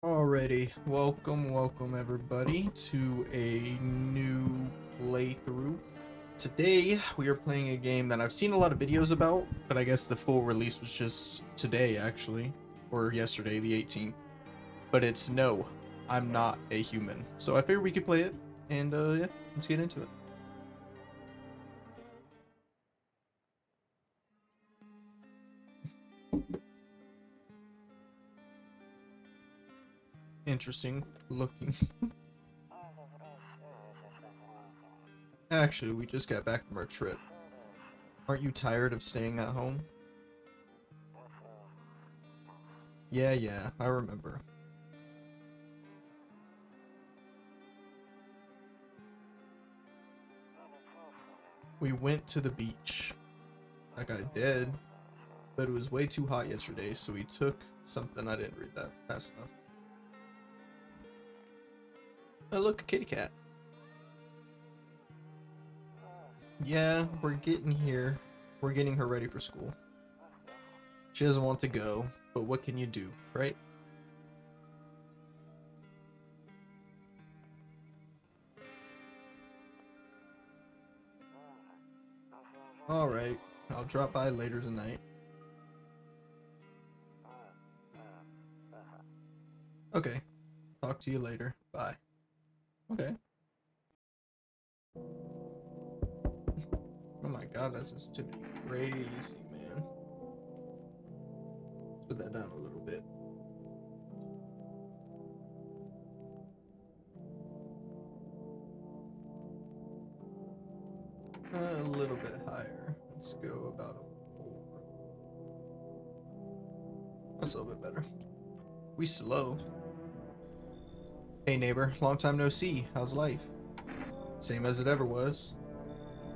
Alrighty, welcome everybody to a new playthrough. Today we are playing a game that I've seen a lot of videos about, but I guess the full release was just today actually, or yesterday, the 18th. But it's No, I'm Not a Human. So I figured we could play it, and yeah, let's get into it. Interesting looking. Actually, we just got back from our trip. Aren't you tired of staying at home? Yeah, I remember. We went to the beach. That guy did, but it was way too hot yesterday, so we took something. I didn't read that fast enough. Oh, look, a kitty cat. Yeah, we're getting here. We're getting her ready for school. She doesn't want to go, but what can you do, right? Alright, I'll drop by later tonight. Okay, talk to you later. Bye. Okay. Oh my god, that sensitivity crazy, man. Let's put that down a little bit. A little bit higher. Let's go about a 4. That's a little bit better. We slow. Hey neighbor, long time no see. How's life? Same as it ever was.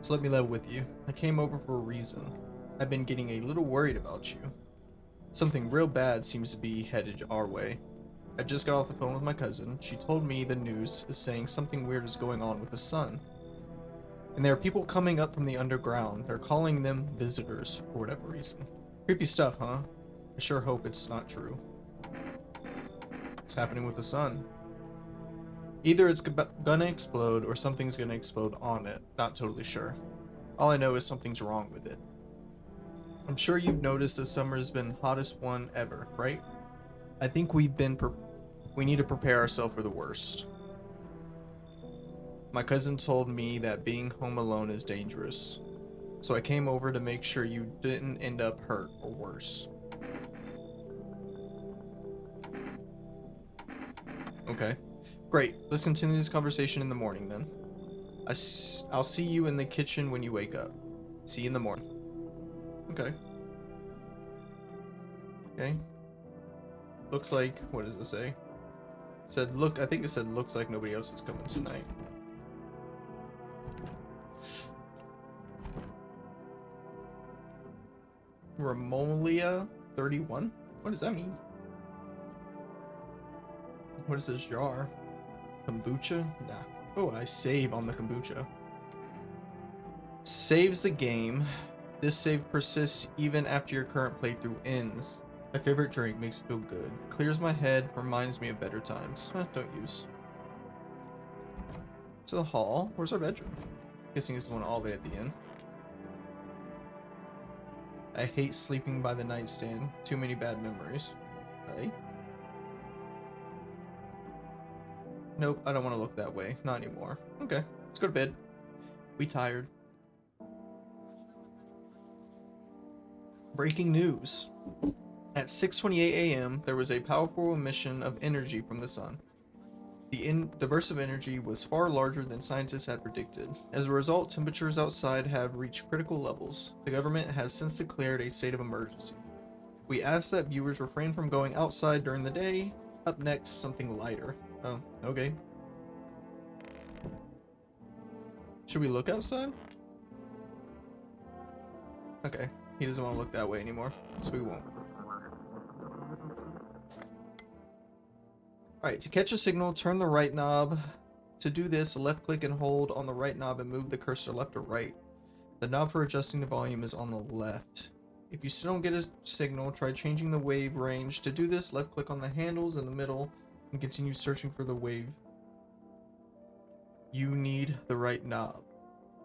So let me level with you. I came over for a reason. I've been getting a little worried about you. Something real bad seems to be headed our way. I just got off the phone with my cousin. She told me the news is saying something weird is going on with the sun. And there are people coming up from the underground. They're calling them visitors for whatever reason. Creepy stuff, huh? I sure hope it's not true. What's happening with the sun? Either it's gonna explode or something's gonna explode on it. Not totally sure. All I know is something's wrong with it. I'm sure you've noticed this summer's been hottest one ever, right? I think we need to prepare ourselves for the worst. My cousin told me that being home alone is dangerous. So I came over to make sure you didn't end up hurt or worse. Okay. Great. Let's continue this conversation in the morning then. I'll see you in the kitchen when you wake up. See you in the morning. Okay. Okay. Looks like, what does it say? It said, look, I think it said, looks like nobody else is coming tonight. Ramolia 31? What does that mean? What is this jar? Kombucha? Nah. Oh, I save on the kombucha. Saves the game. This save persists even after your current playthrough ends. My favorite drink makes me feel good. Clears my head, reminds me of better times. Don't use. To the hall. Where's our bedroom? Guessing it's the one all the way at the end. I hate sleeping by the nightstand. Too many bad memories. Okay. Nope, I don't want to look that way. Not anymore. Okay, let's go to bed. We tired. Breaking news. At 6:28 a.m., there was a powerful emission of energy from the sun. The burst of energy was far larger than scientists had predicted. As a result, temperatures outside have reached critical levels. The government has since declared a state of emergency. We ask that viewers refrain from going outside during the day. Up next, something lighter. Oh, okay. Should we look outside? Okay. He doesn't want to look that way anymore, so we won't. Alright, to catch a signal, turn the right knob. To do this, left click and hold on the right knob and move the cursor left or right. The knob for adjusting the volume is on the left. If you still don't get a signal, try changing the wave range. To do this, left click on the handles in the middle and continue searching for the wave. You need the right knob.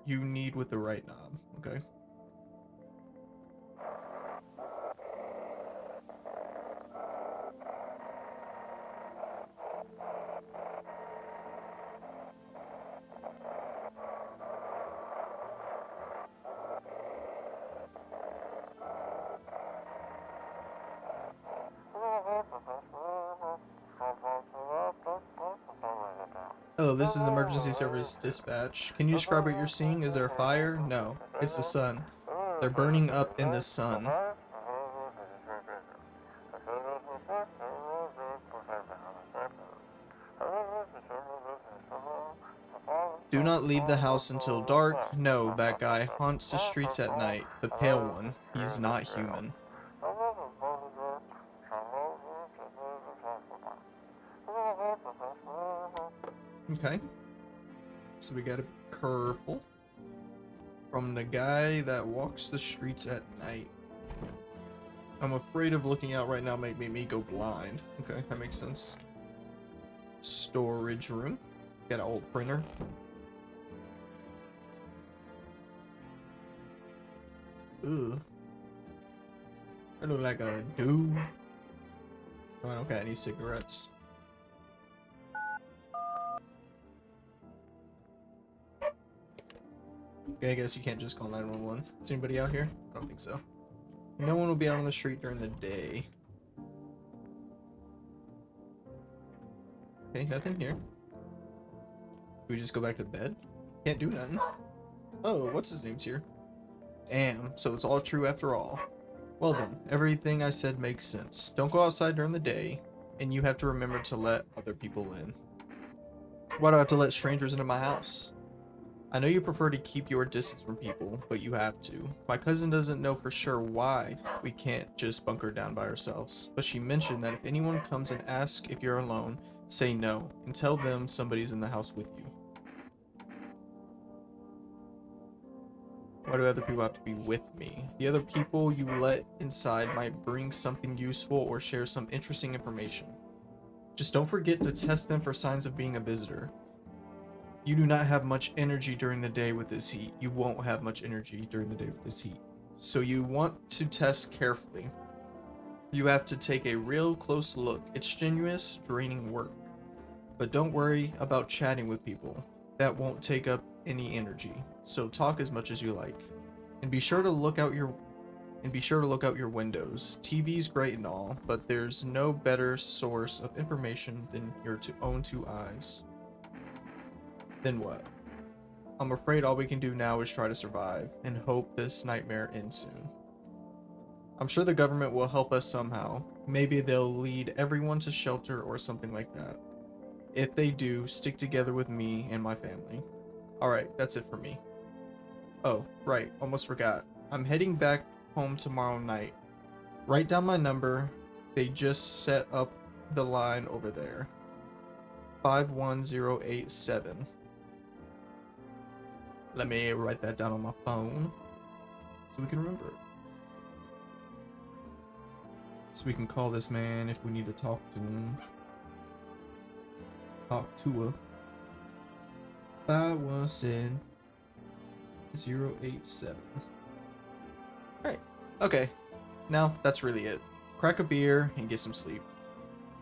You need with the right knob. Okay. Hello, this is emergency service dispatch. Can you describe what you're seeing? Is there a fire? No, it's the sun. They're burning up in the sun. Do not leave the house until dark. No, that guy haunts the streets at night. The pale one. He's not human. Okay. So we gotta be careful from the guy that walks the streets at night. I'm afraid of looking out right now might make me go blind. Okay, that makes sense. Storage room. Got an old printer. Ugh. I look like a dude. Oh, I don't got any cigarettes. Okay, I guess you can't just call 911. Is anybody out here? I don't think so. No one will be out on the street during the day. Okay, nothing here. Do we just go back to bed? Can't do nothing. Oh, what's his name's here? Damn, so it's all true after all. Well then, everything I said makes sense. Don't go outside during the day, and you have to remember to let other people in. Why do I have to let strangers into my house? I know you prefer to keep your distance from people, but you have to. My cousin doesn't know for sure why we can't just bunker down by ourselves, but she mentioned that if anyone comes and asks if you're alone, say no, and tell them somebody's in the house with you. Why do other people have to be with me? The other people you let inside might bring something useful or share some interesting information. Just don't forget to test them for signs of being a visitor. You do not have much energy during the day with this heat. You won't have much energy during the day with this heat. So you want to test carefully. You have to take a real close look. It's strenuous, draining work. But don't worry about chatting with people. That won't take up any energy. So talk as much as you like. And be sure to look out your windows. TV's great and all, but there's no better source of information than your own two eyes. Then what? I'm afraid all we can do now is try to survive and hope this nightmare ends soon. I'm sure the government will help us somehow. Maybe they'll lead everyone to shelter or something like that. If they do, stick together with me and my family. Alright, that's it for me. Oh, right, almost forgot. I'm heading back home tomorrow night. Write down my number. They just set up the line over there. 51087. Let me write that down on my phone so we can remember it. So we can call this man if we need to talk to him. Talk to her. 517-087. Alright. Okay. Now that's really it. Crack a beer and get some sleep.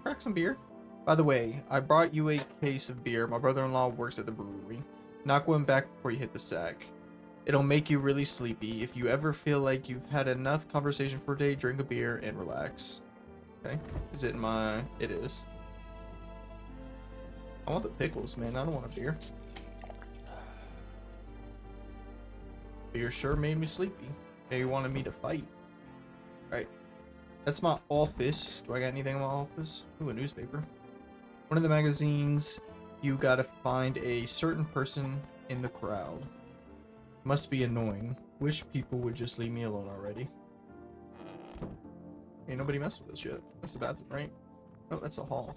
Crack some beer? By the way, I brought you a case of beer. My brother-in-law works at the brewery. Knock one back before you hit the sack. It'll make you really sleepy. If you ever feel like you've had enough conversation for a day, drink a beer and relax. Okay. Is it in my... It is. I want the pickles, man. I don't want a beer. Beer sure made me sleepy. They wanted me to fight. Alright. That's my office. Do I got anything in my office? Ooh, a newspaper. One of the magazines. You gotta find a certain person in the crowd. Must be annoying. Wish people would just leave me alone already. Ain't nobody messed with this yet. That's the bathroom, right? Oh, that's a hall.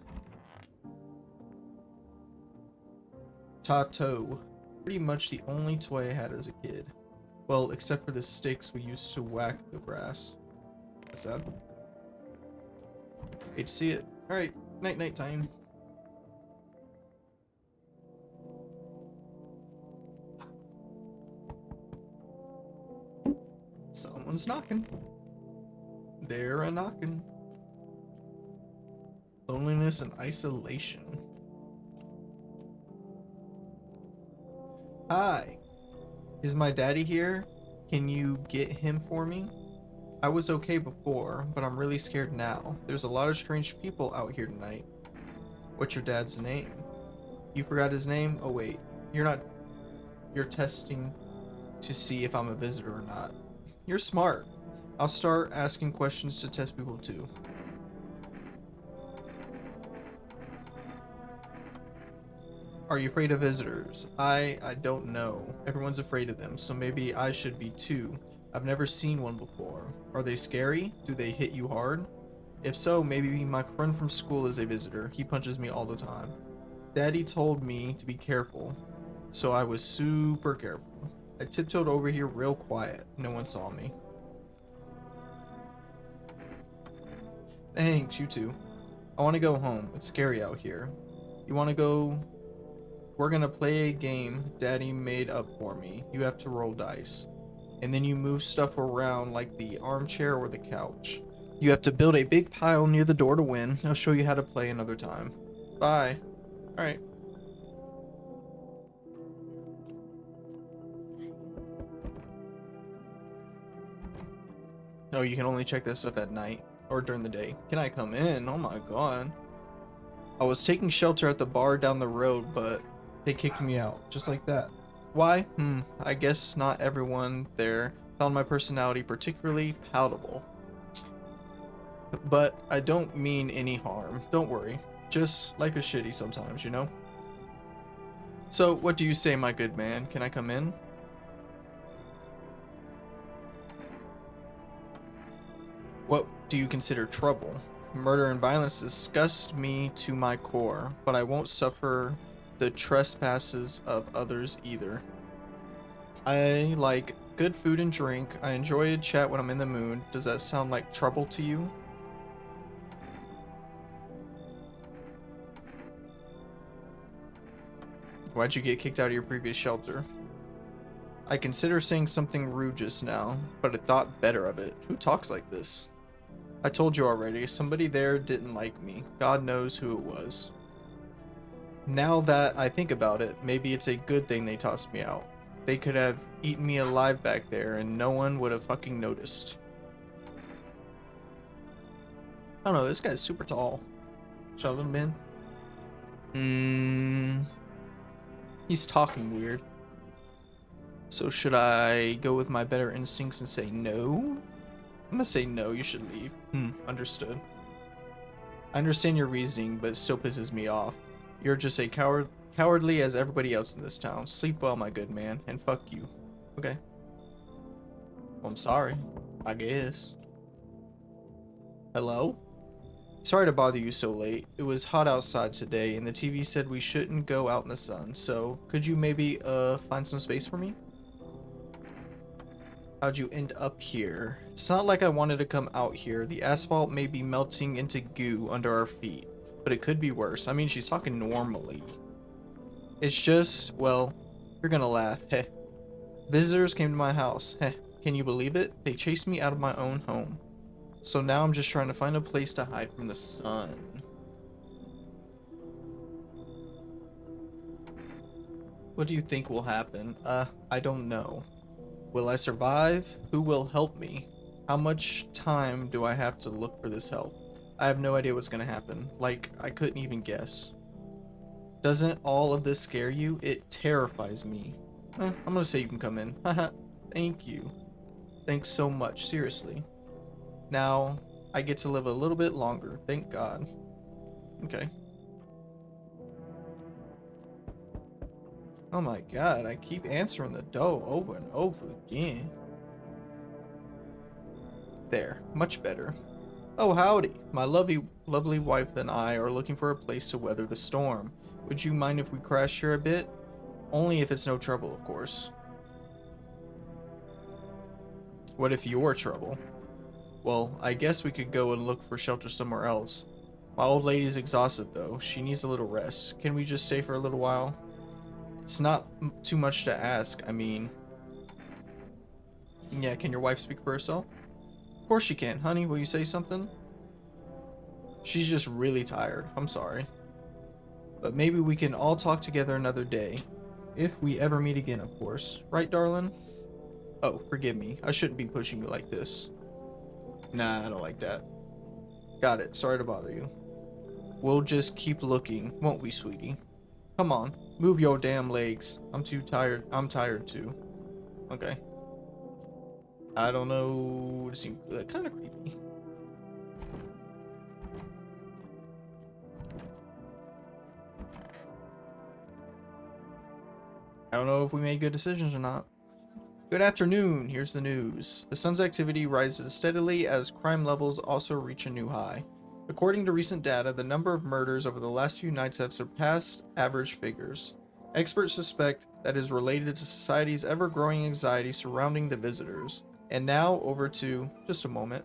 Tato. Pretty much the only toy I had as a kid. Well, except for the sticks we used to whack the grass. That's sad. Hate to see it. Alright, night time. Someone's knocking. They're a knocking. Loneliness and isolation. Hi. Is my daddy here? Can you get him for me? I was okay before, but I'm really scared now. There's a lot of strange people out here tonight. What's your dad's name? You forgot his name? Oh wait, you're not... You're testing to see if I'm a visitor or not. You're smart. I'll start asking questions to test people too. Are you afraid of visitors? I don't know. Everyone's afraid of them, so maybe I should be too. I've never seen one before. Are they scary? Do they hit you hard? If so, maybe my friend from school is a visitor. He punches me all the time. Daddy told me to be careful, so I was super careful. I tiptoed over here real quiet. No one saw me. Thanks, you too. I want to go home. It's scary out here. You want to go? We're gonna play a game Daddy made up for me. You have to roll dice. And then you move stuff around like the armchair or the couch. You have to build a big pile near the door to win. I'll show you how to play another time. Bye. Alright. No, you can only check this stuff at night or during the day. Can I come in? Oh my god. I was taking shelter at the bar down the road, but they kicked me out, just like that. Why? I guess not everyone there found my personality particularly palatable. But I don't mean any harm. Don't worry. Just life is shitty sometimes, you know? So, what do you say, my good man? Can I come in? What do you consider trouble? Murder and violence disgust me to my core, but I won't suffer the trespasses of others either. I like good food and drink. I enjoy a chat when I'm in the mood. Does that sound like trouble to you? Why'd you get kicked out of your previous shelter? I consider saying something rude just now, but I thought better of it. Who talks like this? I told you already, somebody there didn't like me. God knows who it was. Now that I think about it, maybe it's a good thing they tossed me out. They could have eaten me alive back there and no one would have fucking noticed. I don't know, this guy's super tall. Should I let him in? He's talking weird. So should I go with my better instincts and say no? I'm gonna say no, you should leave. Understood. I understand your reasoning, but it still pisses me off. You're just a cowardly as everybody else in this town. Sleep well, my good man, and fuck you. Okay. Well, I'm sorry. I guess. Hello? Sorry to bother you so late. It was hot outside today, and the TV said we shouldn't go out in the sun, so could you maybe, find some space for me? How'd you end up here? It's not like I wanted to come out here. The asphalt may be melting into goo under our feet, but it could be worse. I mean, she's talking normally. It's just, well, you're gonna laugh. Heh. Visitors came to my house. Heh. Can you believe it? They chased me out of my own home. So now I'm just trying to find a place to hide from the sun. What do you think will happen? I don't know. Will I survive? Who will help me? How much time do I have to look for this help? I have no idea what's gonna happen. Like, I couldn't even guess. Doesn't all of this scare you? It terrifies me. I'm gonna say you can come in. Haha. Thank you. Thanks so much, seriously. Now, I get to live a little bit longer, thank God. Okay. Oh my god, I keep answering the door over and over again. There, much better. Oh, howdy. My lovely wife and I are looking for a place to weather the storm. Would you mind if we crash here a bit? Only if it's no trouble, of course. What if you're trouble? Well, I guess we could go and look for shelter somewhere else. My old lady's exhausted though. She needs a little rest. Can we just stay for a little while? It's not too much to ask. I mean, Yeah, can your wife speak for herself? Of course she can. Honey, will you say something? She's just really tired. I'm sorry. But maybe we can all talk together another day. If we ever meet again, of course. Right, darling? Oh, forgive me. I shouldn't be pushing you like this. Nah, I don't like that. Got it. Sorry to bother you. We'll just keep looking, won't we, sweetie? Come on. Move your damn legs. I'm too tired. I'm tired too. Okay. I don't know. It seems kind of creepy. I don't know if we made good decisions or not. Good afternoon. Here's the news. The sun's activity rises steadily as crime levels also reach a new high. According to recent data, the number of murders over the last few nights have surpassed average figures. Experts suspect that is related to society's ever-growing anxiety surrounding the visitors. And now, over to just a moment.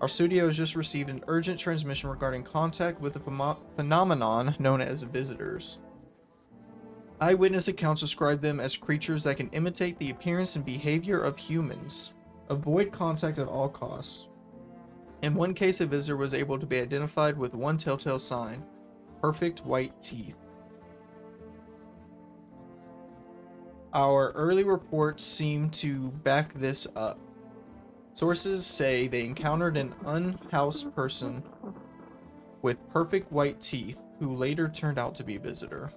Our studio has just received an urgent transmission regarding contact with a phenomenon known as visitors. Eyewitness accounts describe them as creatures that can imitate the appearance and behavior of humans. Avoid contact at all costs. In one case, a visitor was able to be identified with one telltale sign: perfect white teeth. Our early reports seem to back this up. Sources say they encountered an unhoused person with perfect white teeth who later turned out to be a visitor.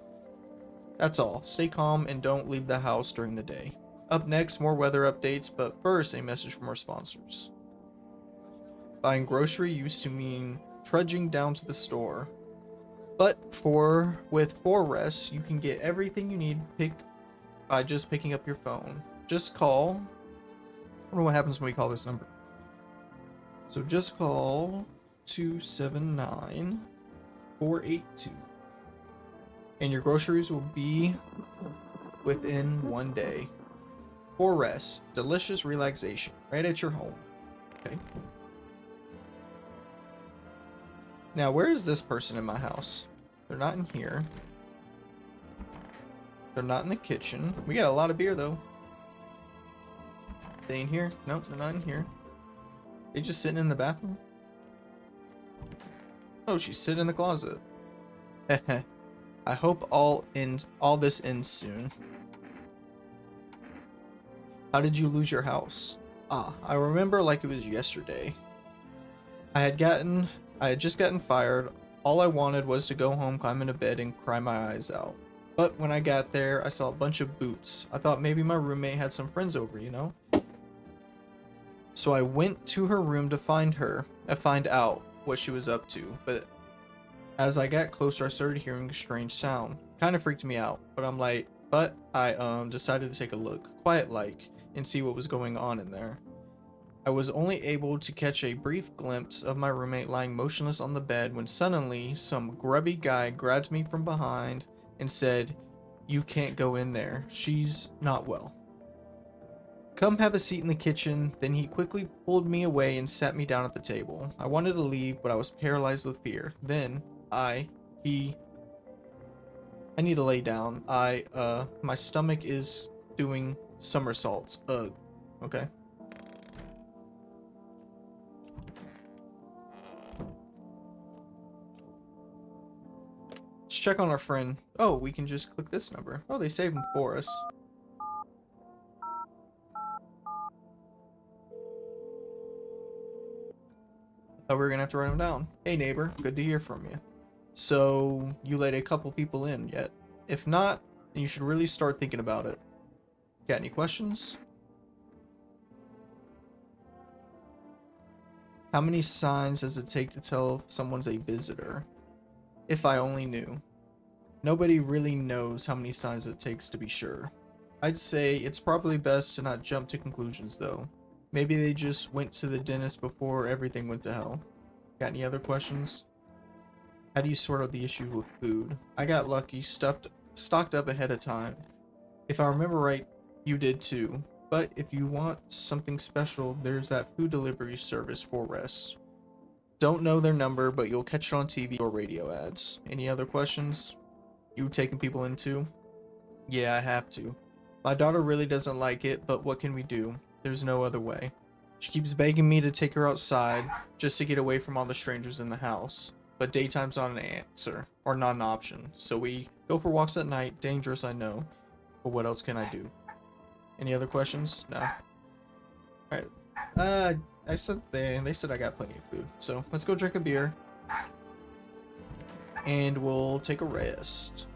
That's all. Stay calm and don't leave the house during the day. Up next, more weather updates, but first, a message from our sponsors. Buying grocery used to mean trudging down to the store, but with 4Res, you can get everything you need by just picking up your phone. Just call. I don't know what happens when we call this number. So just call 279-482. And your groceries will be within one day. 4Res, delicious relaxation, right at your home. Okay. Now, where is this person in my house? They're not in here. They're not in the kitchen. We got a lot of beer, though. They in here? Nope, they're not in here. They just sitting in the bathroom? Oh, she's sitting in the closet. I hope all this ends soon. How did you lose your house? Ah, I remember like it was yesterday. I had just gotten fired. All I wanted was to go home, climb into bed, and cry my eyes out. But when I got there, I saw a bunch of boots. I thought maybe my roommate had some friends over, you know? So I went to her room to find out what she was up to. But as I got closer, I started hearing a strange sound. Kind of freaked me out, but I decided to take a look, quiet like, and see what was going on in there. I was only able to catch a brief glimpse of my roommate lying motionless on the bed when suddenly some grubby guy grabbed me from behind and said, "You can't go in there. She's not well. Come have a seat in the kitchen." Then he quickly pulled me away and sat me down at the table. I wanted to leave, but I was paralyzed with fear. Then I need to lay down. My stomach is doing somersaults. Ugh. Okay. Let's check on our friend. Oh, we can just click this number. Oh, they saved him for us. Thought we were gonna have to write him down. Hey neighbor, good to hear from you. So, you let a couple people in yet? If not, then you should really start thinking about it. Got any questions? How many signs does it take to tell if someone's a visitor? If I only knew. Nobody really knows how many signs it takes to be sure. I'd say it's probably best to not jump to conclusions though. Maybe they just went to the dentist before everything went to hell. Got any other questions? How do you sort out the issue with food? I got lucky, stocked up ahead of time. If I remember right, you did too. But if you want something special, there's that food delivery service 4Res. Don't know their number, but you'll catch it on TV or radio ads. Any other questions? You taking people in too? Yeah, I have to. My daughter really doesn't like it, but what can we do? There's no other way. She keeps begging me to take her outside just to get away from all the strangers in the house. But daytime's not an answer, or not an option. So we go for walks at night. Dangerous, I know. But what else can I do? Any other questions? No. Alright. I said they said I got plenty of food. So let's go drink a beer. And we'll take a rest.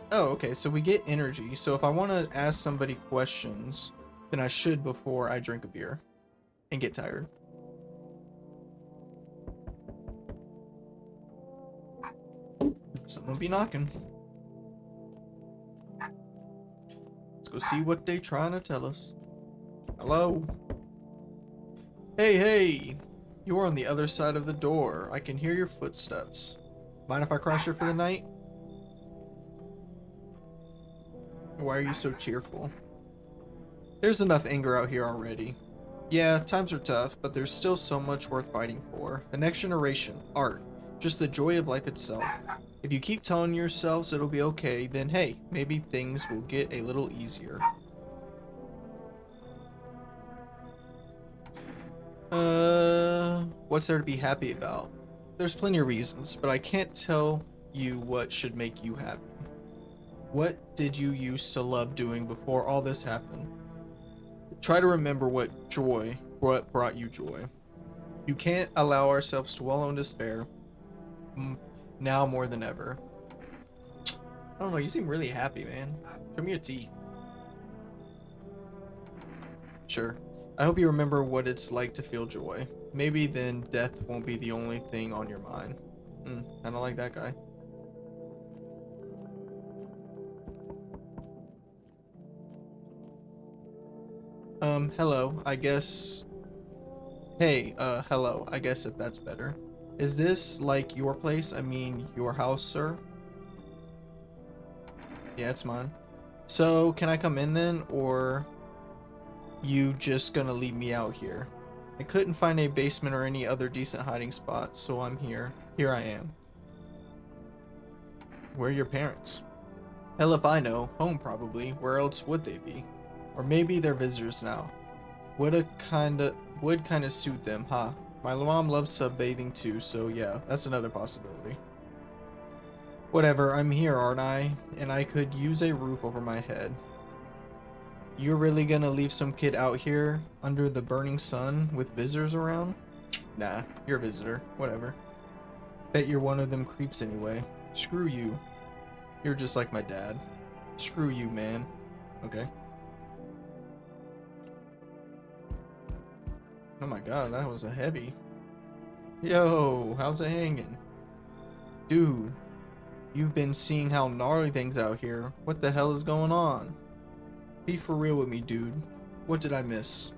Oh, okay, so we get energy. So if I want to ask somebody questions, then I should before I drink a beer and get tired. Someone be knocking. Let's go see what they trying to tell us. Hello? Hey! You are on the other side of the door. I can hear your footsteps. Mind if I crash here for the night? Why are you so cheerful? There's enough anger out here already. Yeah, times are tough, but there's still so much worth fighting for. The next generation, art, just the joy of life itself. If you keep telling yourselves it'll be okay, then hey, maybe things will get a little easier. What's there to be happy about? There's plenty of reasons, but I can't tell you what should make you happy. What did you used to love doing before all this happened? Try to remember what brought you joy. You can't allow ourselves to wallow in despair now more than ever. I don't know, you seem really happy, man. Show me your teeth. Sure. I hope you remember what it's like to feel joy. Maybe then death won't be the only thing on your mind. Kinda like that guy. Hello, I guess... Hey, hello, I guess if that's better. Is this, like, your place? I mean, your house, sir? Yeah, it's mine. So, can I come in then, or... you just gonna leave me out here? I couldn't find a basement or any other decent hiding spot, so I'm here. Here I am. Where are your parents? Hell if I know. Home, probably. Where else would they be? Or maybe they're visitors now. Would kind of suit them, huh? My mom loves sunbathing too, so yeah, that's another possibility. Whatever, I'm here, aren't I? And I could use a roof over my head. You're really gonna leave some kid out here under the burning sun with visitors around? Nah, you're a visitor. Whatever. Bet you're one of them creeps anyway. Screw you. You're just like my dad. Screw you, man. Okay. Oh my god, that was a heavy. Yo, how's it hanging? Dude, you've been seeing how gnarly things out here. What the hell is going on? Be for real with me, dude. What did I miss?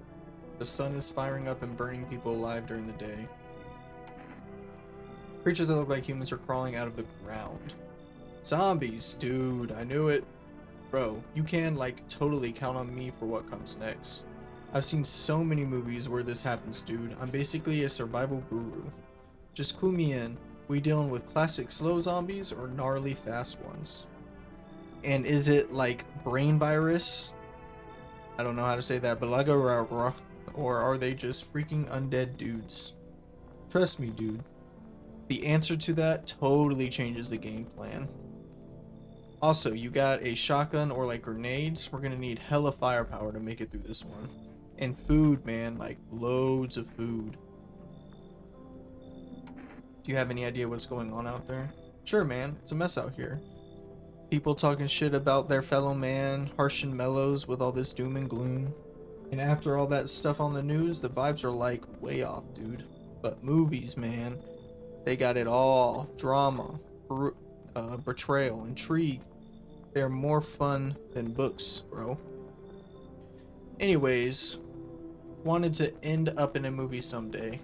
The sun is firing up and burning people alive during the day. Creatures that look like humans are crawling out of the ground. Zombies, dude, I knew it. Bro, you can, like, totally count on me for what comes next. I've seen so many movies where this happens, dude. I'm basically a survival guru. Just clue me in. We dealing with classic slow zombies or gnarly fast ones? And is it like brain virus? I don't know how to say that, but like a or are they just freaking undead dudes? Trust me, dude. The answer to that totally changes the game plan. Also, you got a shotgun or like grenades. We're gonna need hella firepower to make it through this one. And food, man, like loads of food. Do you have any idea what's going on out there? Sure, man, it's a mess out here. People talking shit about their fellow man, harsh and mellows with all this doom and gloom. And after all that stuff on the news, the vibes are like way off, dude. But movies, man, they got it all. Drama, betrayal, intrigue. They're more fun than books, bro. Anyways, wanted to end up in a movie someday.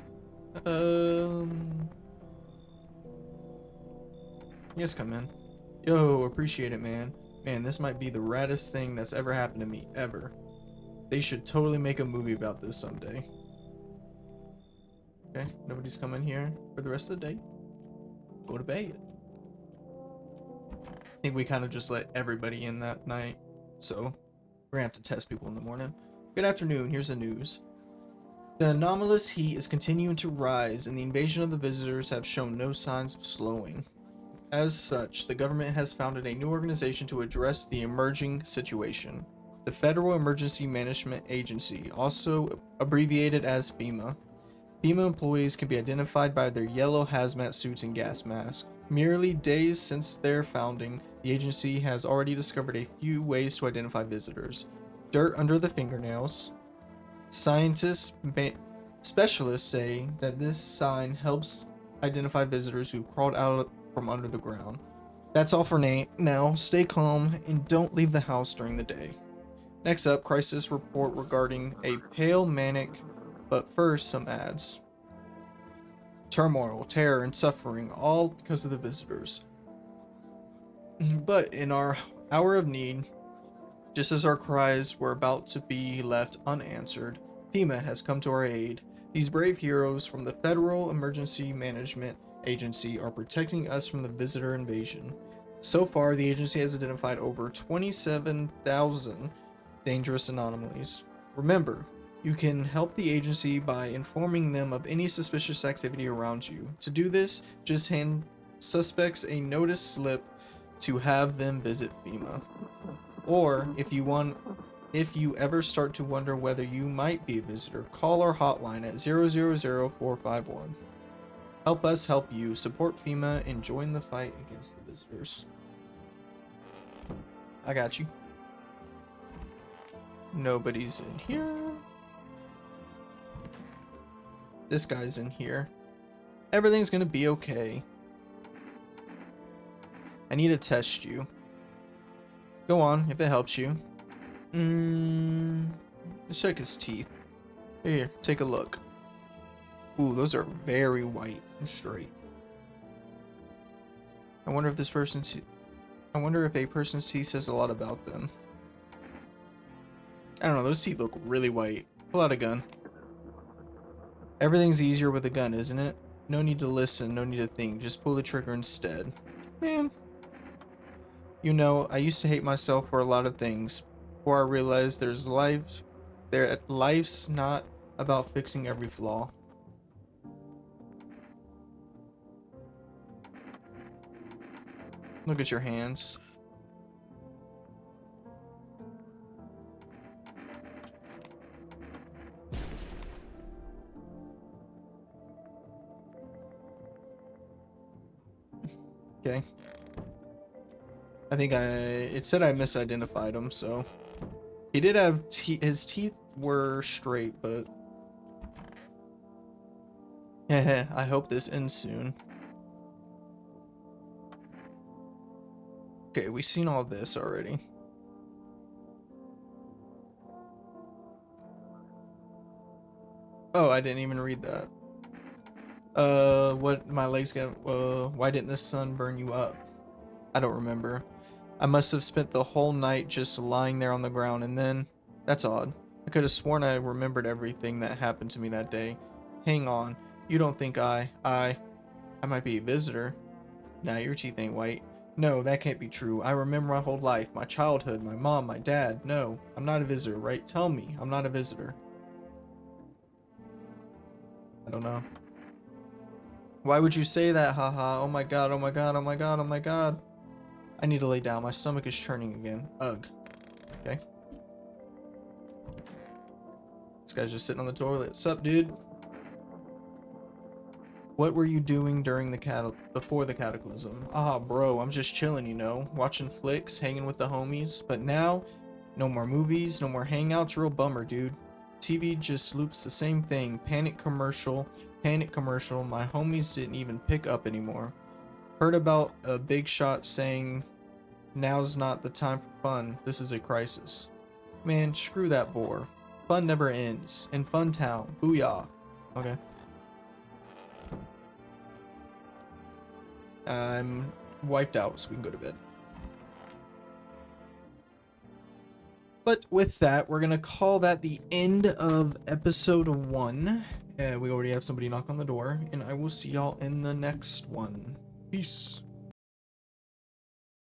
Yes, come in. Yo, appreciate it, man. Man, this might be the raddest thing that's ever happened to me, ever. They should totally make a movie about this someday. Okay, nobody's coming here for the rest of the day. Go to bed. think we kind of just let everybody in that night. So we're gonna have to test people in the morning. Good afternoon. Here's the news. The anomalous heat is continuing to rise, and the invasion of the visitors have shown no signs of slowing. As such, the government has founded a new organization to address the emerging situation. The Federal Emergency Management Agency, also abbreviated as FEMA. FEMA employees can be identified by their yellow hazmat suits and gas masks. Merely days since their founding, the agency has already discovered a few ways to identify visitors. Dirt under the fingernails. Specialists say that this sign helps identify visitors who crawled out from under the ground. That's all for now. Stay calm and don't leave the house during the day. Next up, crisis report regarding a pale manic, but first some ads. Turmoil, terror, and suffering, all because of the visitors. But in our hour of need, just as our cries were about to be left unanswered, FEMA has come to our aid. These brave heroes from the Federal Emergency Management Agency are protecting us from the visitor invasion. So far, the agency has identified over 27,000 dangerous anomalies. Remember, you can help the agency by informing them of any suspicious activity around you. To do this, just hand suspects a notice slip to have them visit FEMA. Or, if you ever start to wonder whether you might be a visitor, call our hotline at 000-451. Help us help you. Support FEMA and join the fight against the visitors. I got you. Nobody's in here. This guy's in here. Everything's gonna be okay. I need to test you. Go on, if it helps you. Let's check his teeth. Here, take a look. Ooh, those are very white and straight. I wonder if a person's teeth says a lot about them. I don't know, those teeth look really white. Pull out a gun. Everything's easier with a gun, isn't it? No need to listen, no need to think, just pull the trigger instead. Man. You know, I used to hate myself for a lot of things, before I realized life's not about fixing every flaw. Look at your hands. Okay. I think it said I misidentified him, so he did have his teeth were straight, but yeah, I hope this ends soon. Okay, we've seen all this already. Oh, I didn't even read that. What my legs got? Why didn't the sun burn you up? I don't remember. I must have spent the whole night just lying there on the ground, and then that's odd. I could have sworn I remembered everything that happened to me that day. Hang on. You don't think I might be a visitor? Nah, your teeth ain't white. No, that can't be true. I remember my whole life, my childhood, my mom, my dad. No, I'm not a visitor, right? Tell me, I'm not a visitor. I don't know. Why would you say that? Haha. Oh my god, oh my god, oh my god, oh my god. I need to lay down. My stomach is churning again. Ugh. Okay. This guy's just sitting on the toilet. What's up, dude? What were you doing during before the cataclysm? Ah, bro, I'm just chilling, you know, watching flicks, hanging with the homies. But now, no more movies, no more hangouts. Real bummer, dude. TV just loops the same thing. Panic commercial. My homies didn't even pick up anymore. Heard about a big shot saying, now's not the time for fun. This is a crisis. Man, screw that bore. Fun never ends. In Fun Town. Booyah. Okay. I'm wiped out, so we can go to bed. But with that, we're gonna call that the end of episode 1. We already have somebody knock on the door, and I will see y'all in the next one. Peace.